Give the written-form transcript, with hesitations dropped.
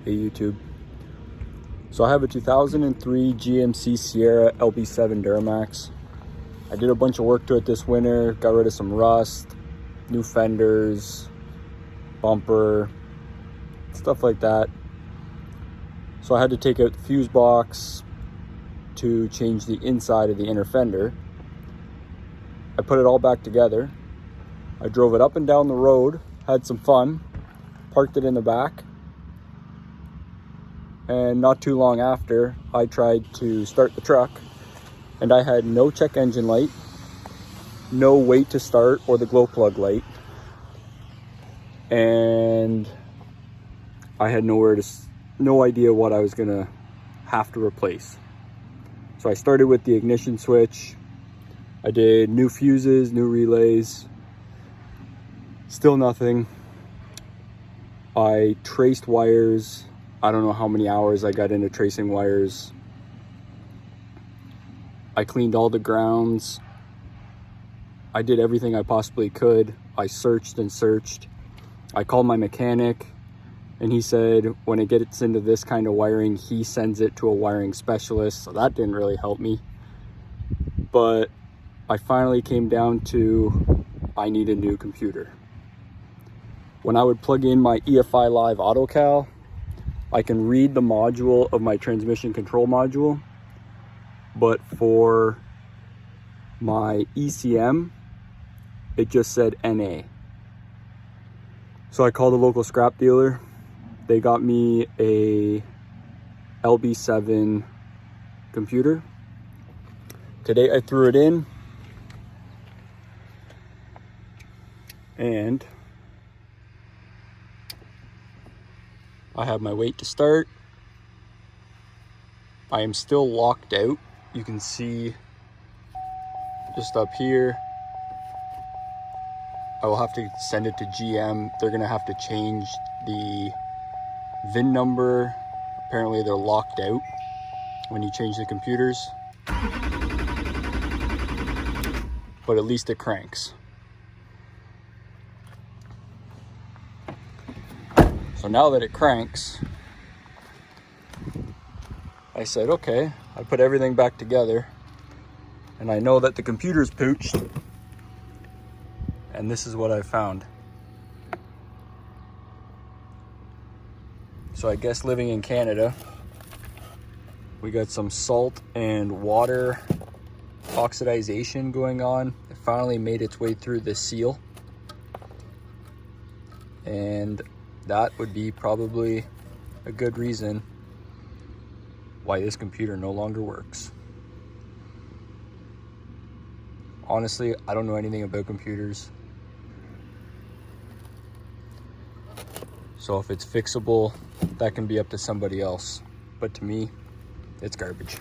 Hey YouTube. So I have a 2003 GMC Sierra LB7 Duramax. I did a bunch of work to it this winter, got rid of some rust, new fenders, bumper, stuff like that. So I had to take out the fuse box to change the inside of the inner fender. I put it all back together. I drove it up and down the road, had some fun, parked it in the back, and not too long after, I tried to start the truck and I had no check engine light, no wait to start or the glow plug light, and I had no idea what I was gonna have to replace. So I started with the ignition switch. I did new fuses, new relays, still nothing. I traced wires. I don't know how many hours I got into tracing wires. I cleaned all the grounds. I did everything I possibly could. I searched and searched. I called my mechanic and he said when it gets into this kind of wiring, he sends it to a wiring specialist. So that didn't really help me. But I finally came down to I need a new computer. When I would plug in my EFI Live autocal, I can read the module of my transmission control module, but for my ECM, it just said NA. So I called a local scrap dealer. They got me a LB7 computer. Today I threw it in, and I have my wait to start. I am still locked out. You can see just up here. I will have to send it to GM. They're gonna have to change the VIN number. Apparently they're locked out when you change the computers. But at least it cranks. So now that it cranks, I said, okay, I put everything back together and I know that the computer's pooched, and this is what I found. So I guess living in Canada, we got some salt and water oxidization going on. It finally made its way through the seal, and that would be probably a good reason why this computer no longer works. Honestly, I don't know anything about computers. So if it's fixable, that can be up to somebody else. But to me, it's garbage.